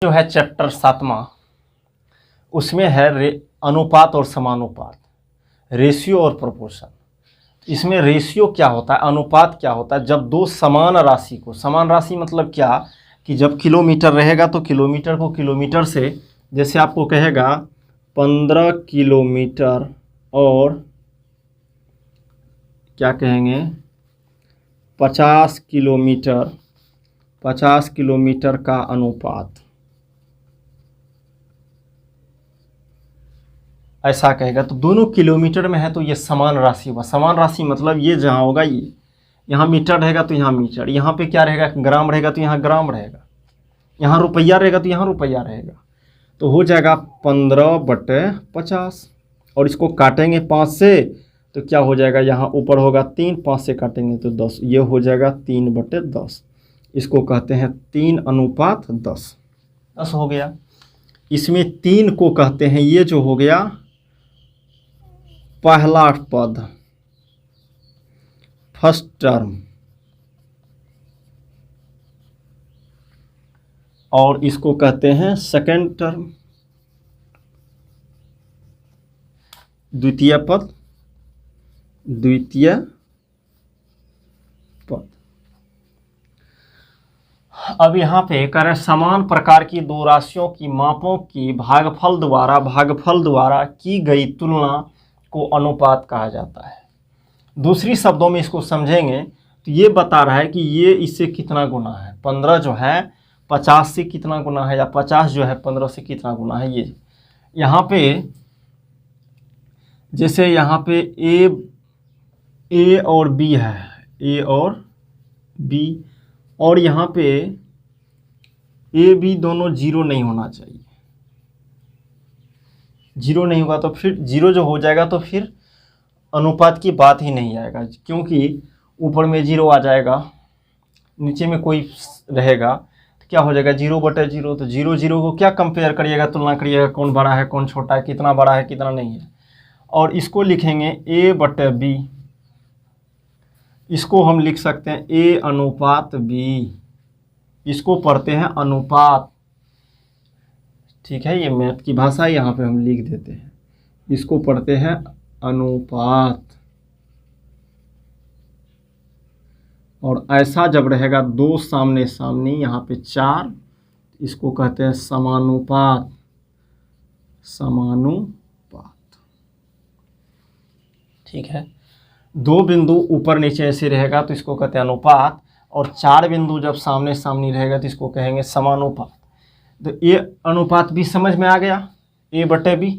जो है चैप्टर 7वां, उसमें है अनुपात और समानुपात, रेशियो और प्रोपोर्शन। इसमें रेशियो क्या होता है, अनुपात क्या होता है, जब दो समान राशि को, समान राशि मतलब क्या कि जब किलोमीटर रहेगा तो किलोमीटर को किलोमीटर से, जैसे आपको कहेगा 15 किलोमीटर और क्या कहेंगे 50 किलोमीटर, 50 किलोमीटर का अनुपात, ऐसा कहेगा तो दोनों किलोमीटर में है तो ये समान राशि हुआ। समान राशि मतलब ये जहाँ होगा, ये यहाँ मीटर रहेगा तो यहाँ मीटर, यहाँ पे क्या रहेगा ग्राम रहेगा तो यहाँ ग्राम रहेगा, यहाँ रुपया रहेगा तो यहाँ रुपया रहेगा। तो हो जाएगा 15/50 और इसको काटेंगे 5 से तो क्या हो जाएगा, यहाँ ऊपर होगा 3, 5 से काटेंगे तो 10, ये हो जाएगा 3/10। इसको कहते हैं 3:10, 10 हो गया। इसमें 3 को कहते हैं, ये जो हो गया पहला पद, फर्स्ट टर्म, और इसको कहते हैं सेकंड टर्म, द्वितीय पद, द्वितीय पद। अब यहाँ पे कह रहे समान प्रकार की दो राशियों की मापों की भागफल द्वारा की गई तुलना को अनुपात कहा जाता है। दूसरी शब्दों में इसको समझेंगे तो ये बता रहा है कि ये इससे कितना गुना है, 15 जो है 50 से कितना गुना है, या 50 जो है 15 से कितना गुना है। ये यहाँ पे जैसे यहाँ पे ए और बी है, ए और बी, और यहाँ पे ए बी दोनों जीरो नहीं होना चाहिए। जीरो नहीं होगा तो फिर जीरो जो हो जाएगा तो फिर अनुपात की बात ही नहीं आएगा, क्योंकि ऊपर में जीरो आ जाएगा, नीचे में कोई रहेगा तो क्या हो जाएगा 0/0। तो 0 को क्या कंपेयर करिएगा, तुलना करिएगा, कौन बड़ा है कौन छोटा है, कितना बड़ा है कितना नहीं है। और इसको लिखेंगे A/B, इसको हम लिख सकते हैं A/B, इसको पढ़ते हैं अनुपात। ठीक है, ये मैथ की भाषा यहाँ पे हम लिख देते हैं, इसको पढ़ते हैं अनुपात। और ऐसा जब रहेगा दो सामने सामने, यहाँ पे 4, इसको कहते हैं समानुपात, समानुपात। ठीक है, 2 बिंदु ऊपर नीचे ऐसे रहेगा तो इसको कहते हैं अनुपात, और 4 बिंदु जब सामने सामने रहेगा तो इसको कहेंगे समानुपात। तो ये अनुपात भी समझ में आ गया, A/B।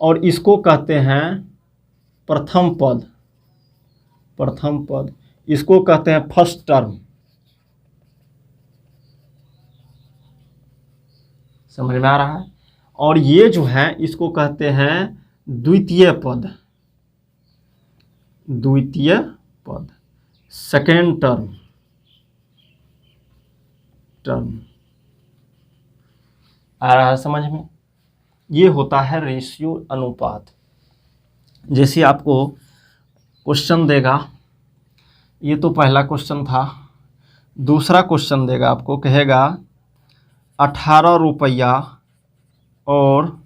और इसको कहते हैं प्रथम पद, प्रथम पद, इसको कहते हैं फर्स्ट टर्म। समझ में आ रहा है। और ये जो है इसको कहते हैं द्वितीय पद, द्वितीय पद, सेकेंड टर्म, टर्म। आ रहा है समझ में। ये होता है रेशियो, अनुपात। जैसे आपको क्वेश्चन देगा, ये तो पहला क्वेश्चन था, दूसरा क्वेश्चन देगा आपको, कहेगा 18 रुपया और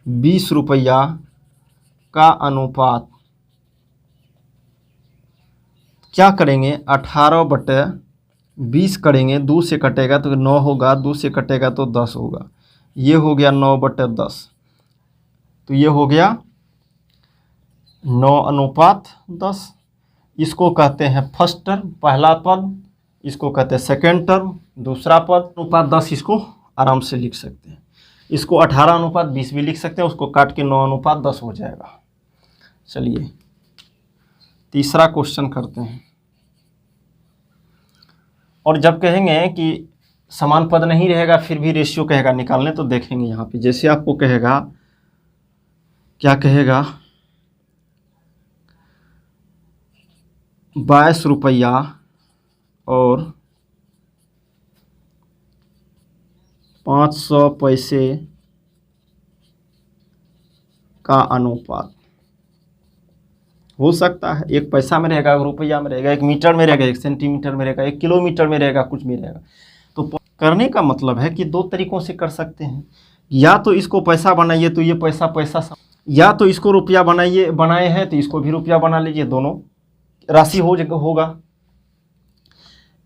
20 रुपया का अनुपात। क्या करेंगे, 18/20 करेंगे, 2 से कटेगा तो 9 होगा, 2 से कटेगा तो 10 होगा, ये हो गया 9/10। तो ये हो गया 9:10। इसको कहते हैं फर्स्ट टर्म, पहला पद, इसको कहते हैं सेकेंड टर्म, दूसरा पद। अनुपात 10 इसको आराम से लिख सकते हैं, इसको 18:20 भी लिख सकते हैं, उसको काट के 9:10 हो जाएगा। चलिए तीसरा क्वेश्चन करते हैं। और जब कहेंगे कि समान पद नहीं रहेगा फिर भी रेशियो कहेगा निकालने, तो देखेंगे यहाँ पे, जैसे आपको कहेगा, क्या कहेगा 22 रुपया और 500 पैसे का अनुपात। हो सकता है 1 पैसा में रहेगा, 1 रुपया में रहेगा, 1 मीटर में रहेगा, 1 सेंटीमीटर में रहेगा, 1 किलोमीटर में रहेगा, कुछ भी रहेगा। तो करने का मतलब है कि 2 तरीक़ों से कर सकते हैं। या तो इसको पैसा बनाइए तो ये पैसा पैसा, या तो इसको रुपया बनाए हैं तो इसको भी रुपया बना लीजिए, दोनों राशि होगा।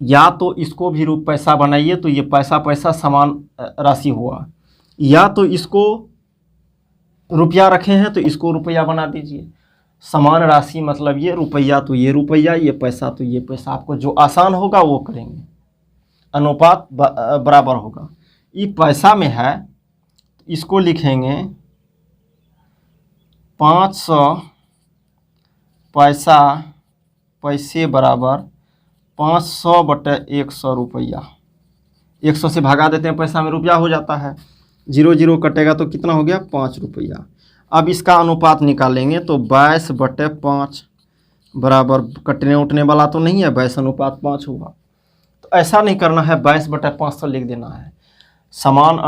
या तो इसको भी पैसा बनाइए तो ये पैसा पैसा समान राशि हुआ। या तो इसको रुपया रखे हैं तो इसको रुपया बना दीजिए। समान राशि मतलब ये रुपया तो ये रुपया, ये पैसा तो ये पैसा। आपको जो आसान होगा वो करेंगे, अनुपात बराबर होगा। ये पैसा में है, इसको लिखेंगे 500 पैसे बराबर 500/100 रुपया। 100 से भगा देते हैं, पैसा में रुपया हो जाता है, 0 0 कटेगा तो कितना हो गया, 5 रुपया। अब इसका अनुपात निकालेंगे तो 22/5 बराबर, कटने उठने वाला तो नहीं है, 22:5 होगा। तो ऐसा नहीं करना है, 22/500 लिख देना है। समान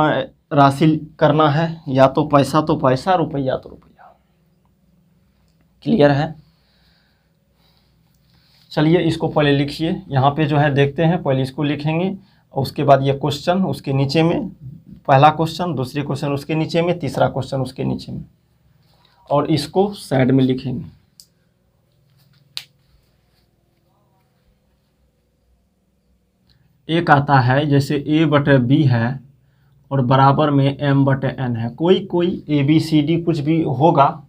राशि करना है, या तो पैसा रुपया तो रुपया। क्लियर है? चलिए इसको पहले लिखिए, यहाँ पे जो है देखते हैं, पहले इसको लिखेंगे और उसके बाद ये क्वेश्चन उसके नीचे में, पहला क्वेश्चन, दूसरे क्वेश्चन उसके नीचे में, तीसरा क्वेश्चन उसके नीचे में, और इसको साइड में लिखेंगे। एक आता है जैसे a/b है और बराबर में m/n है। कोई ABCD कुछ भी होगा,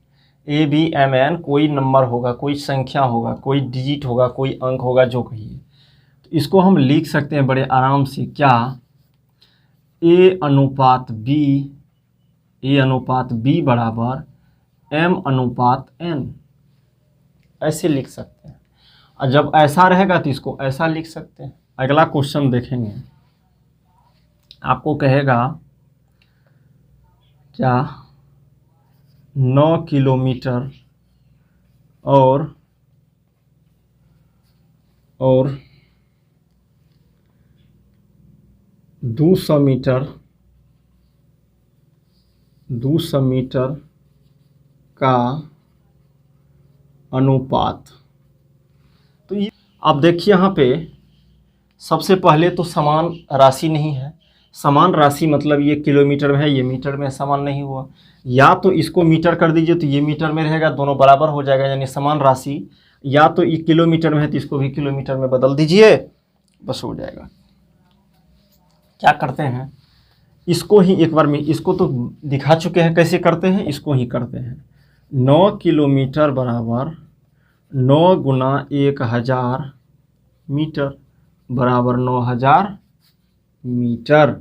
ABMN कोई नंबर होगा, कोई संख्या होगा, कोई डिजिट होगा, कोई अंक होगा, जो कहिए। तो इसको हम लिख सकते हैं बड़े आराम से, क्या, A/B बराबर M/n, ऐसे लिख सकते हैं। और जब ऐसा रहेगा तो इसको ऐसा लिख सकते हैं। अगला क्वेश्चन देखेंगे, आपको कहेगा क्या 9 किलोमीटर और 200 मीटर का अनुपात। तो ये अब देखिए, यहाँ पे सबसे पहले तो समान राशि नहीं है। समान राशि मतलब ये किलोमीटर में है, ये मीटर में, समान नहीं हुआ। या तो इसको मीटर कर दीजिए तो ये मीटर में रहेगा, दोनों बराबर हो जाएगा, यानी समान राशि। या तो ये किलोमीटर में है तो इसको भी किलोमीटर में बदल दीजिए, बस हो जाएगा। क्या करते हैं, इसको ही एक बार में, इसको तो दिखा चुके हैं कैसे करते हैं, इसको ही करते हैं। 9 किलोमीटर बराबर 9 गुना 1000 मीटर बराबर 9000 मीटर।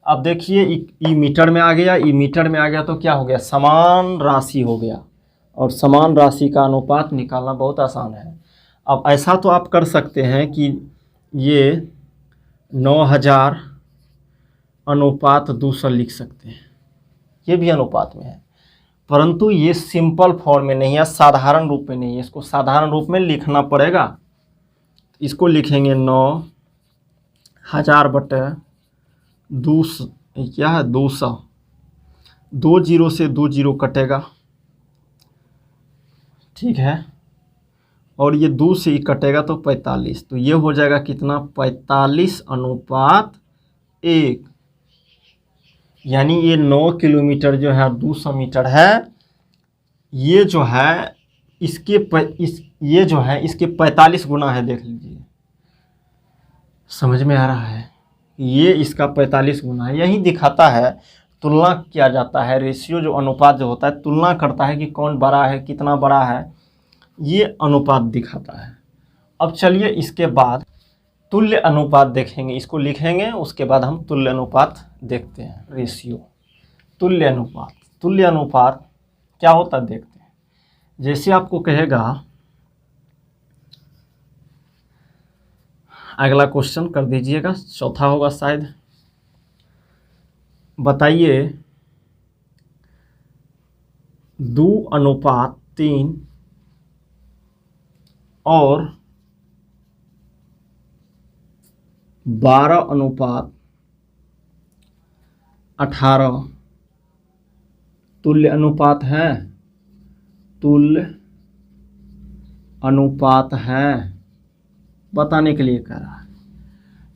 अब देखिए, ई मीटर में आ गया, ई मीटर में आ गया तो क्या हो गया, समान राशि हो गया। और समान राशि का अनुपात निकालना बहुत आसान है। अब ऐसा तो आप कर सकते हैं कि ये 9000 अनुपात 200 लिख सकते हैं, ये भी अनुपात में है, परंतु ये सिंपल फॉर्म में नहीं है, साधारण रूप में नहीं है। इसको साधारण रूप में लिखना पड़ेगा। इसको लिखेंगे 9000/200, क्या है, 200, 2 0 से 2 0 कटेगा, ठीक है, और ये 2 से ही कटेगा तो 45। तो ये हो जाएगा कितना, 45:1। यानी ये 9 किलोमीटर जो है 200 मीटर है, ये जो है ये जो है इसके 45 गुना है। देख लीजिए, समझ में आ रहा है, ये इसका 45 गुना है। यही दिखाता है, तुलना किया जाता है, रेशियो जो अनुपात जो होता है, तुलना करता है कि कौन बड़ा है, कितना बड़ा है, ये अनुपात दिखाता है। अब चलिए इसके बाद तुल्य अनुपात देखेंगे, इसको लिखेंगे, उसके बाद हम तुल्य अनुपात देखते हैं। रेशियो, तुल्य अनुपात क्या होता है देखते हैं। जैसे आपको कहेगा, अगला क्वेश्चन कर दीजिएगा, चौथा होगा शायद। बताइए 2:3 और 12:18 तुल्य अनुपात है। तुल्य अनुपात हैं, बताने के लिए कह रहा है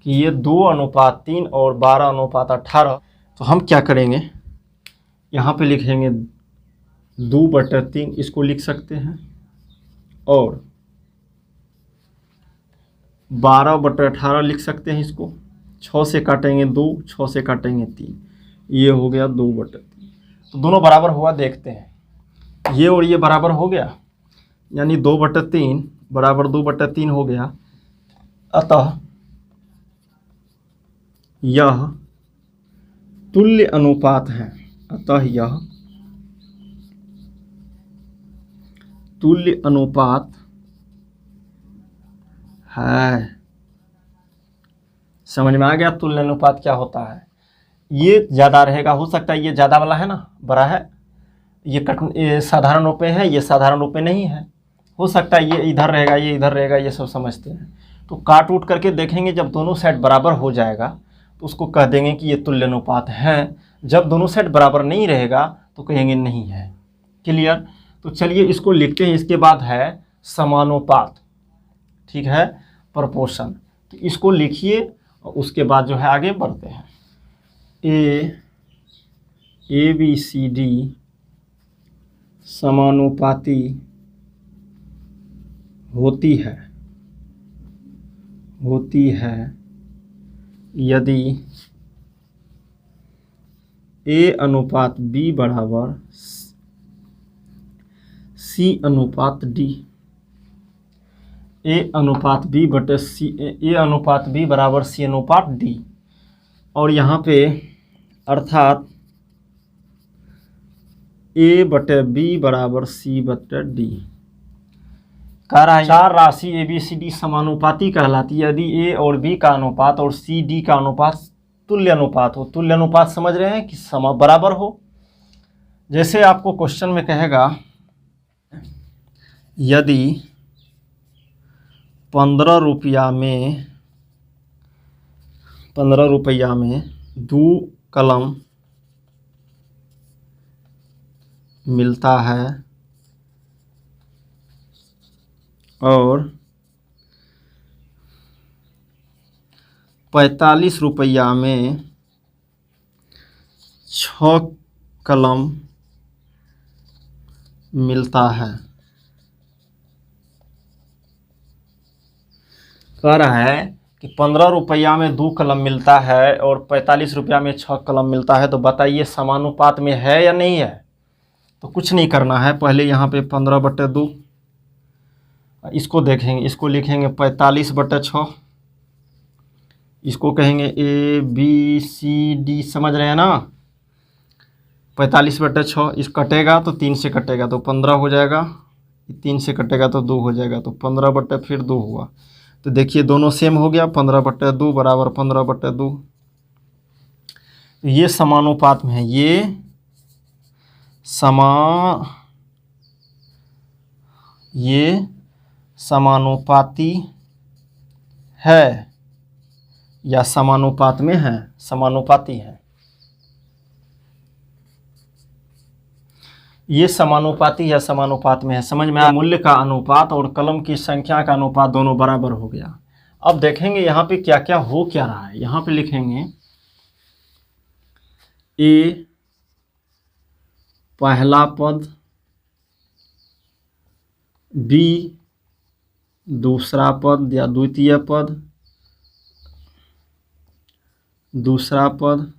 कि ये 2:3 और 12:18। तो हम क्या करेंगे, यहाँ पे लिखेंगे 2/3, इसको लिख सकते हैं, और 12/18 लिख सकते हैं। इसको 6 से काटेंगे 2, 6 से काटेंगे 3, ये हो गया 2/3। तो दोनों बराबर हुआ, देखते हैं। ये और ये बराबर हो गया, यानी 2/3 बराबर 2/3 हो गया। अतः यह तुल्य अनुपात है। अतः यह तुल्य अनुपात है। समझ में आ गया तुल्य अनुपात क्या होता है। ये ज़्यादा रहेगा, हो सकता है ये ज़्यादा वाला है ना, बड़ा है, ये साधारण रुपए है, ये साधारण रुपए नहीं है। हो सकता है ये इधर रहेगा, ये इधर रहेगा, ये सब समझते हैं। तो काट उठ करके देखेंगे, जब दोनों साइड बराबर हो जाएगा तो उसको कह देंगे कि ये तुल्य अनुपात है। जब दोनों साइड बराबर नहीं रहेगा तो कहेंगे नहीं है। क्लियर। तो चलिए इसको लिखते हैं। इसके बाद है समानुपात, ठीक है, प्रोपोर्शन। तो इसको लिखिए और उसके बाद जो है आगे बढ़ते हैं। ए बी सी डी समानुपाती होती है यदि ए अनुपात बी बराबर सी अनुपात डी। ए अनुपात बी बटे सी, ए अनुपात बी बराबर सी अनुपात डी। और यहाँ पे अर्थात ए बटे बी बराबर सी बटे डी। कह रहा है चार राशि ए बी सी डी समानुपाती कहलाती है यदि ए और बी का अनुपात और सी डी का अनुपात तुल्य अनुपात हो। तुल्य अनुपात समझ रहे हैं कि बराबर हो। जैसे आपको क्वेश्चन में कहेगा यदि 15 रुपया में 2 कलम मिलता है और 45 रुपया में 6 कलम मिलता है। कह रहा है कि 15 रुपया में 2 कलम मिलता है और 45 रुपया में 6 कलम मिलता है, तो बताइए समानुपात में है या नहीं है। तो कुछ नहीं करना है, पहले यहाँ पे 15/2 इसको देखेंगे, इसको लिखेंगे 45/6। इसको कहेंगे ए बी सी डी, समझ रहे हैं ना। 45/6 इस कटेगा तो 3 से कटेगा तो 15 हो जाएगा, 3 से कटेगा तो 2 हो जाएगा, तो 15/2 हुआ। तो देखिए दोनों सेम हो गया, 15/2 बराबर 15/2। ये समानुपात में है, ये समानुपाती है या समानुपात में है, समानुपाती है। ये समानुपाती या समानुपात में है, समझ में आया। मूल्य का अनुपात और कलम की संख्या का अनुपात दोनों बराबर हो गया। अब देखेंगे यहाँ पे क्या क्या हो क्या रहा है। यहाँ पे लिखेंगे ए पहला पद, बी दूसरा पद या द्वितीय पद, दूसरा पद,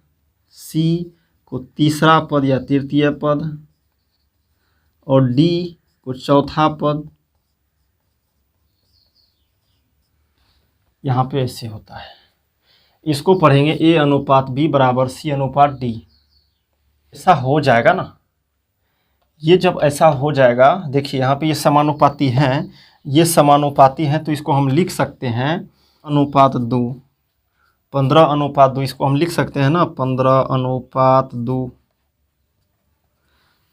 सी को तीसरा पद या तृतीय पद, और डी को चौथा पद। यहाँ पे ऐसे होता है। इसको पढ़ेंगे ए अनुपात बी बराबर सी अनुपात डी। ऐसा हो जाएगा ना, ये जब ऐसा हो जाएगा, देखिए यहाँ पे ये समानुपाती हैं, ये समानुपाती हैं, तो इसको हम लिख सकते हैं अनुपात 2, 15/2 इसको हम लिख सकते हैं ना, 15/2,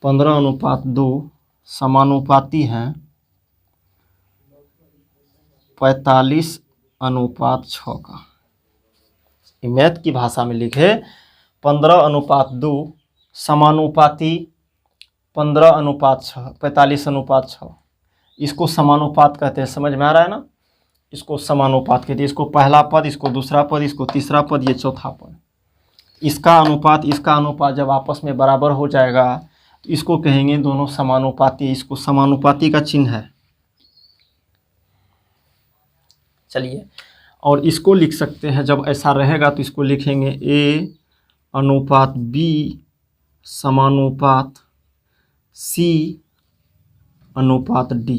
15/2 समानुपाती हैं 45/6 का। मैथ की भाषा में लिखे 15/2 समानुपाती 15/6, 45/6। इसको समानुपात कहते हैं। समझ में आ रहा है ना? इसको समानुपात कहते हैं। इसको पहला पद, इसको दूसरा पद, इसको तीसरा पद, ये चौथा पद। इसका अनुपात जब आपस में बराबर हो जाएगा तो इसको कहेंगे दोनों समानुपाती। इसको समानुपाती का चिन्ह है। चलिए, और इसको लिख सकते हैं, जब ऐसा रहेगा तो इसको लिखेंगे A अनुपात B समानुपात C अनुपात D।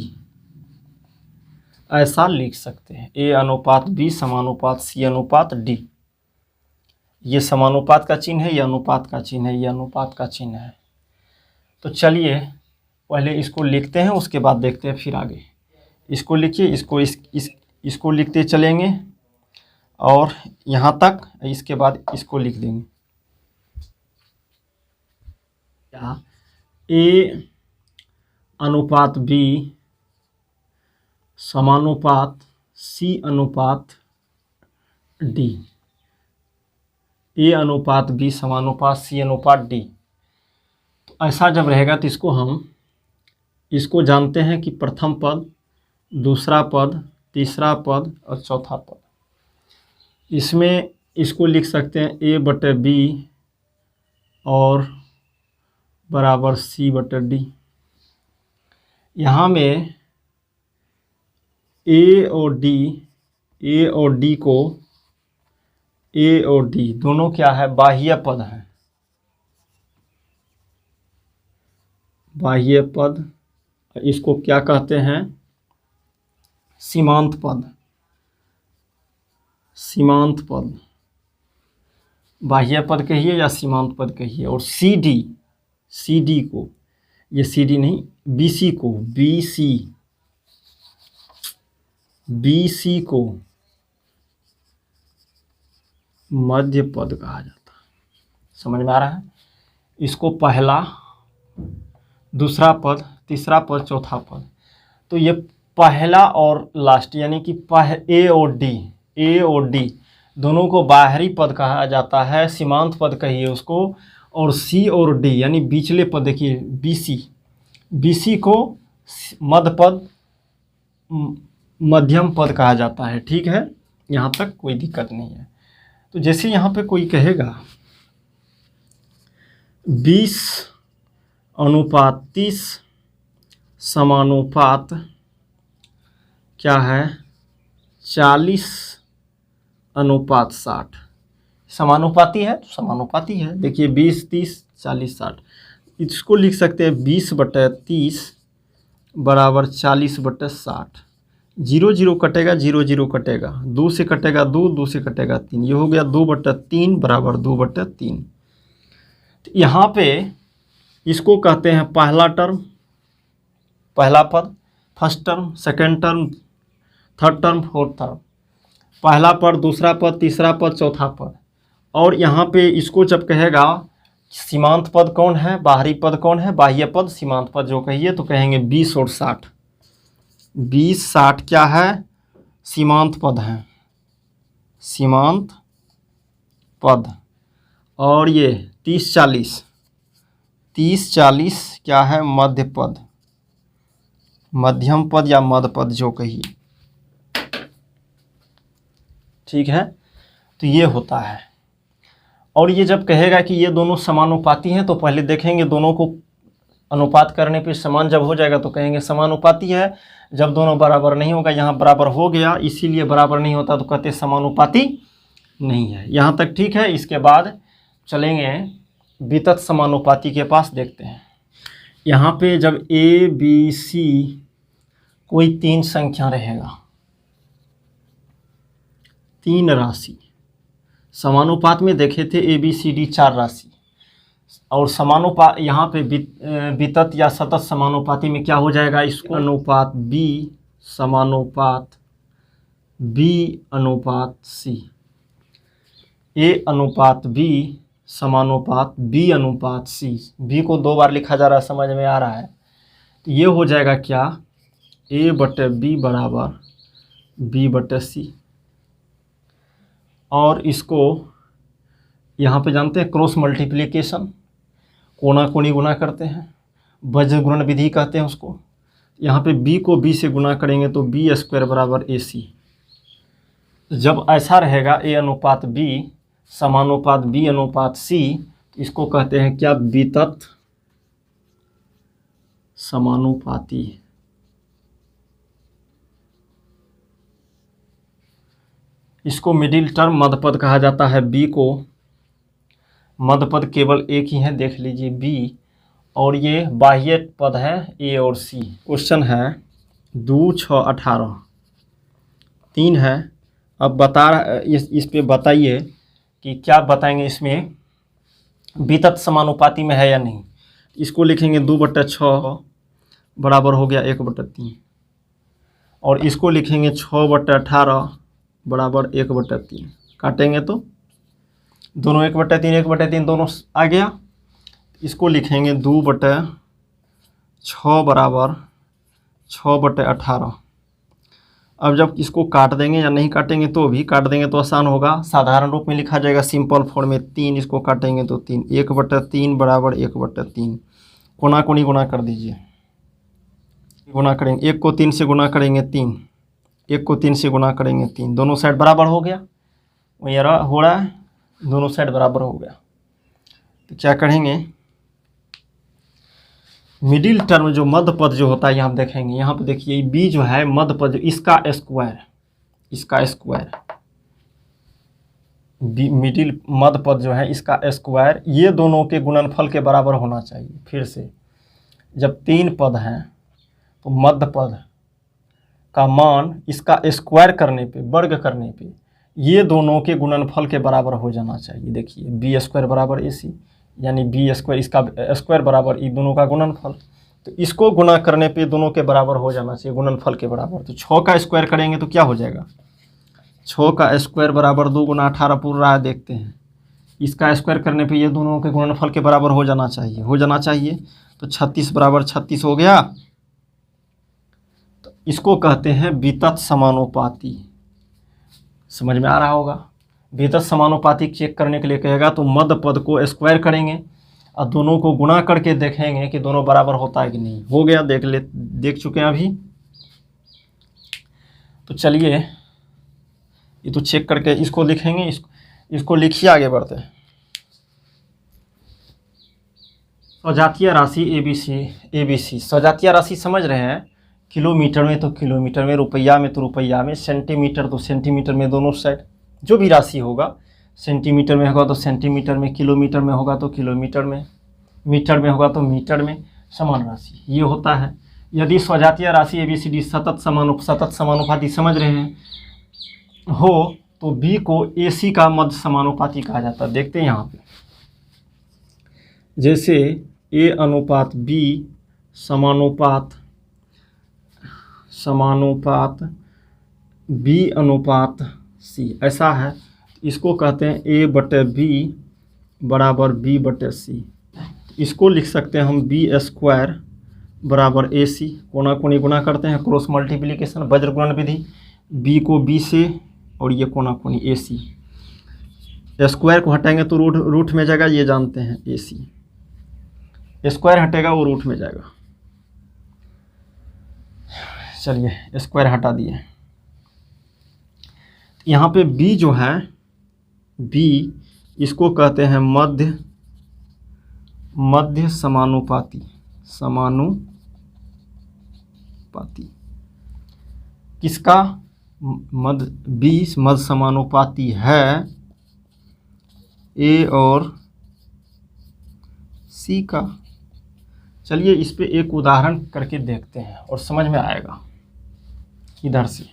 ऐसा लिख सकते हैं, A अनुपात B समानुपात C अनुपात D। ये समानुपात का चिन्ह है, ये अनुपात का चिन्ह है, ये अनुपात का चिन्ह है। तो चलिए पहले इसको लिखते हैं, उसके बाद देखते हैं फिर आगे। इसको लिखिए, इसको लिखते चलेंगे और यहाँ तक, इसके बाद इसको लिख देंगे। A अनुपात B समानुपात C अनुपात D। A अनुपात B समानुपात C अनुपात D। तो ऐसा जब रहेगा तो इसको जानते हैं कि प्रथम पद, दूसरा पद, तीसरा पद और चौथा पद। इसमें इसको लिख सकते हैं A बटे B और बराबर C बटे D। यहाँ में A और D दोनों क्या है? बाह्य पद हैं। बाह्य पद, इसको क्या कहते हैं? सीमांत पद। सीमांत पद, बाह्य पद कहिए या सीमांत पद कहिए। और CD को, ये CD नहीं, BC को, BC को मध्य पद कहा जाता है। समझ में आ रहा है? इसको पहला, दूसरा पद, तीसरा पद, चौथा पद। तो ये पहला और लास्ट, यानी कि A और D दोनों को बाहरी पद कहा जाता है, सीमांत पद कहिए उसको। और C और D यानी बीचले पद, देखिए BC को मध्य पद, मध्यम पद कहा जाता है। ठीक है, यहाँ तक कोई दिक्कत नहीं है। तो जैसे यहाँ पे कोई कहेगा 20 अनुपात 30 समानुपात क्या है? 40 अनुपात 60। समानुपाती है तो समानुपाती है। देखिए 20, 30, 40, 60। इसको लिख सकते हैं 20 बटे 30 बराबर 40 बटे 60। 0 0 कटेगा, 0 0 कटेगा, 2 से कटेगा 2, 2 से कटेगा 3। ये हो गया 2 बटे 3 बराबर 2 बटे 3। तो यहाँ पे इसको कहते हैं पहला टर्म, पहला पद, first term, second term, third term, fourth term. पहला पद, दूसरा पद, तीसरा पद, चौथा पद। और यहाँ पे इसको जब कहेगा सीमांत पद कौन है, बाहरी पद कौन है, बाह्य पद, सीमांत पद जो कहिए तो कहेंगे 20 और 60। 20 60 क्या है? सीमांत पद हैं, सीमांत पद। और ये 30 40, 30 40 क्या है? मध्य पद, मध्यम पद या मध्य पद जो कहिए। ठीक है, तो ये होता है। और ये जब कहेगा कि ये दोनों समानुपाती हैं तो पहले देखेंगे दोनों को अनुपात करने पे समान जब हो जाएगा तो कहेंगे समानुपाती है। जब दोनों बराबर नहीं होगा, यहाँ बराबर हो गया इसीलिए बराबर नहीं होता तो कहते समानुपाती नहीं है। यहाँ तक ठीक है। इसके बाद चलेंगे वितत समानुपाती के पास, देखते हैं। यहाँ पे जब A B C कोई 3 संख्या रहेगा, 3 राशि, समानुपात में देखे थे A B C D 4 राशि। और समानुपात यहाँ पे वितत या सतत समानुपाती में क्या हो जाएगा? इसको अनुपात B समानुपात B अनुपात C, A अनुपात B समानुपात B अनुपात C। B को 2 बार लिखा जा रहा है, समझ में आ रहा है? तो ये हो जाएगा क्या? A बटे B बराबर B बटे C। और इसको यहाँ पे जानते हैं क्रॉस मल्टीप्लिकेशन, कोना कोनी गुना करते हैं, वज्र गुणन विधि कहते हैं उसको। यहाँ पे b को b से गुना करेंगे तो b स्क्वायर बराबर AC। जब ऐसा रहेगा a अनुपात b समानुपात b अनुपात c, तो इसको कहते हैं क्या, वितत समानुपाती। इसको मिडिल टर्म मध्यपद कहा जाता है। b को मध्यपद केवल एक ही है, देख लीजिए b, और ये बाह्य पद है a और c। क्वेश्चन है 2, 6, 18 3 है। अब इस पे बताइए कि क्या बताएंगे इसमें वितत समानुपाती में है या नहीं। इसको लिखेंगे 2/6 बराबर हो गया 1/3, और इसको लिखेंगे 6/18 बराबर 1/3। काटेंगे तो दोनों 1/3 1/3 दोनों आ गया। इसको लिखेंगे 2/6 बराबर 6/18। अब जब इसको काट देंगे या नहीं काटेंगे तो भी, काट देंगे तो आसान होगा, साधारण रूप में लिखा जाएगा सिंपल फॉर्म में 3। इसको काटेंगे तो 3, 1/3 बराबर 1/3। कोना कोनी गुना कर दीजिए, गुना करेंगे 1 को 3 से गुना करेंगे 3, 1 को 3 से गुना करेंगे 3, दोनों साइड बराबर हो गया। ये हो रहा है, दोनों साइड बराबर हो गया। तो क्या करेंगे, मिडिल टर्म जो मध्य पद जो होता है यहाँ देखेंगे, यहाँ पे देखिए b जो है मध्य पद, इसका स्क्वायर मिडिल मध्य पद जो है इसका स्क्वायर, ये दोनों के गुणनफल के बराबर होना चाहिए। फिर से जब 3 पद हैं तो मध्य पद का मान इसका स्क्वायर करने पे, वर्ग करने पे, ये दोनों के गुणनफल के बराबर हो जाना चाहिए। देखिए b स्क्वायर बराबर AC, यानी b स्क्वायर इसका स्क्वायर बराबर ये दोनों का गुणनफल। तो इसको गुणा करने पे दोनों के बराबर हो जाना चाहिए, गुणनफल के बराबर। तो 6 का स्क्वायर करेंगे तो क्या हो जाएगा, 6 का स्क्वायर बराबर 2 × 18 पूर रहा है, देखते हैं। इसका स्क्वायर करने पे ये दोनों के गुणनफल के बराबर हो जाना चाहिए। तो 36 बराबर 36 हो गया। तो इसको कहते हैं वितत समानुपाती। समझ में आ रहा होगा। वितत समानुपाती चेक करने के लिए कहेगा तो मध्य पद को स्क्वायर करेंगे और दोनों को गुणा करके देखेंगे कि दोनों बराबर होता है कि नहीं। हो गया, देख चुके हैं अभी। तो चलिए ये तो चेक करके इसको लिखेंगे, इसको लिखिए, आगे बढ़ते हैं। सजातीय राशि ABC। सजातीय राशि समझ रहे हैं, किलोमीटर में तो किलोमीटर में, रुपया में तो रुपया में, सेंटीमीटर तो सेंटीमीटर में, दोनों साइड जो भी राशि होगा, सेंटीमीटर में होगा तो सेंटीमीटर में, किलोमीटर में होगा तो किलोमीटर में, मीटर में होगा तो मीटर में, समान राशि ये होता है। यदि स्वजातीय राशि ABCD सतत समानुपाती समझ रहे हैं हो तो B को AC का मध्य समानुपाती कहा जाता है। देखते हैं यहाँ पे, जैसे A अनुपात B समानुपात B अनुपात C ऐसा है। इसको कहते हैं A/B बराबर B/C। इसको लिख सकते हैं हम B स्क्वायर बराबर AC। कोना कोनी गुना करते हैं, क्रॉस मल्टीप्लिकेशन, वज्र गुणन विधि। B को B से और ये कोना कोनी AC। स्क्वायर को हटाएंगे तो रूट में जाएगा, ये जानते हैं। AC स्क्वायर हटेगा वो रूट में जाएगा। चलिए स्क्वायर हटा दिए। यहाँ पे B जो है, B इसको कहते हैं मध्य समानुपाती। किसका, B मध्य समानुपाती है A और C का। चलिए इस पे एक उदाहरण करके देखते हैं और समझ में आएगा। इधर से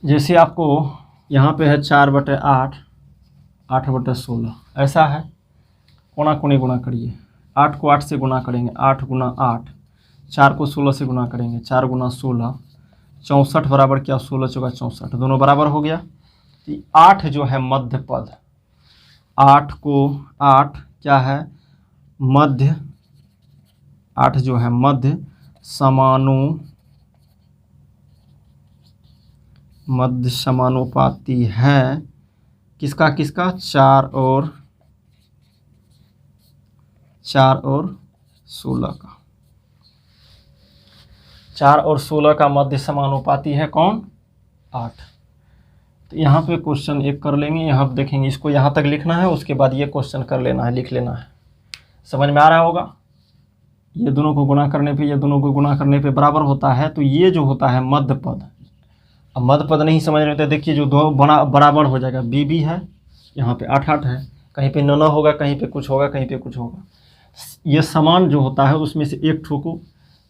जैसे आपको यहाँ पे है 4/8, 8/16 ऐसा है। कोना कोनी गुना करिए, 8 को 8 से गुना करेंगे, 8 × 8, 4 को 16 से गुना करेंगे, 4 × 16, 64 बराबर क्या, 16 × 4 = 64, दोनों बराबर हो गया। 8 जो है मध्य पद, 8 को 8 क्या है, मध्य, 8 जो है मध्य समानुपाती है किसका, 4 और 16 का। 4 और 16 का मध्य समानुपाती है कौन? 8। तो यहाँ पे क्वेश्चन एक कर लेंगे, यहाँ देखेंगे, इसको यहाँ तक लिखना है, उसके बाद ये क्वेश्चन कर लेना है, लिख लेना है। समझ में आ रहा होगा? ये दोनों को गुणा करने पे, ये दोनों को गुणा करने पे बराबर होता है, तो ये जो होता है मध्य पद। अब मध्य पद नहीं समझ रहे थे, देखिए जो दो बराबर हो जाएगा, बी है, यहाँ पे 8 है, कहीं पे 9 होगा, कहीं पे कुछ होगा, कहीं पे कुछ होगा। ये समान जो होता है उसमें से एक ठो को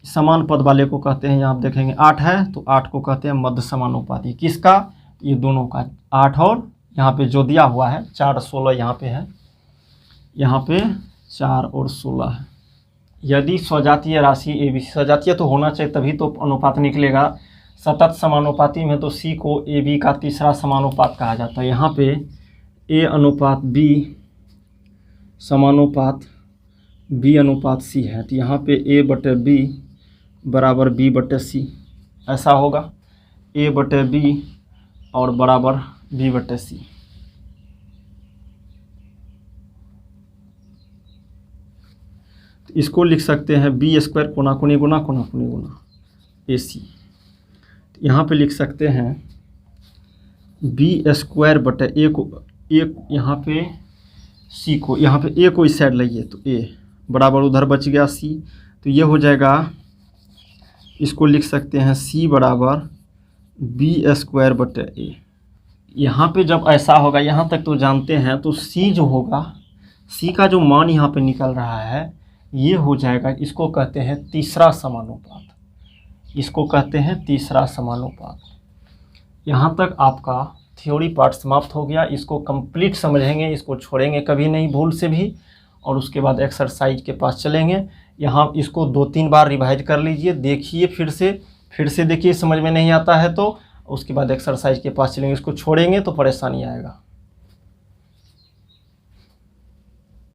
समान पद वाले को कहते हैं, यहाँ आप देखेंगे 8 है तो 8 को कहते हैं मध्य समानुपाती। किसका? ये दोनों का, 8 और यहाँ पे जो दिया हुआ है 4 16 यहाँ पे है, यहाँ पे 4 और 16 है। यदि स्वजातीय राशि ए बी, स्वजातीय तो होना चाहिए तभी तो अनुपात निकलेगा। सतत समानुपाती में तो सी को ए बी का तीसरा समानुपात कहा जाता है। यहाँ पे ए अनुपात बी समानुपात बी अनुपात सी है, तो यहाँ पे ए बटे बी बराबर बी बटे सी, ऐसा होगा, ए बटे बी और बराबर बी बटे सी। तो इसको लिख सकते हैं बी स्क्वायर कोना कोनी गुना ए सी। यहाँ पे लिख सकते हैं बी स्क्वायर बटे ए को, ए यहाँ पे सी को, यहाँ पे ए को इस साइड लाइए तो ए बराबर उधर बच गया सी, तो ये हो जाएगा, इसको लिख सकते हैं सी बराबर बी स्क्वायर बटे ए। यहाँ पे जब ऐसा होगा, यहाँ तक तो जानते हैं, तो सी जो होगा, सी का जो मान यहाँ पे निकल रहा है ये हो जाएगा, इसको कहते हैं तीसरा समानुपात, इसको कहते हैं तीसरा समानुपात। यहाँ तक आपका थ्योरी पार्ट समाप्त हो गया। इसको कंप्लीट समझेंगे, इसको छोड़ेंगे कभी नहीं भूल से भी, और उसके बाद एक्सरसाइज के पास चलेंगे। यहाँ इसको 2-3 बार रिवाइज कर लीजिए, देखिए फिर से देखिए, समझ में नहीं आता है तो उसके बाद एक्सरसाइज के पास चलेंगे। इसको छोड़ेंगे तो परेशानी आएगा।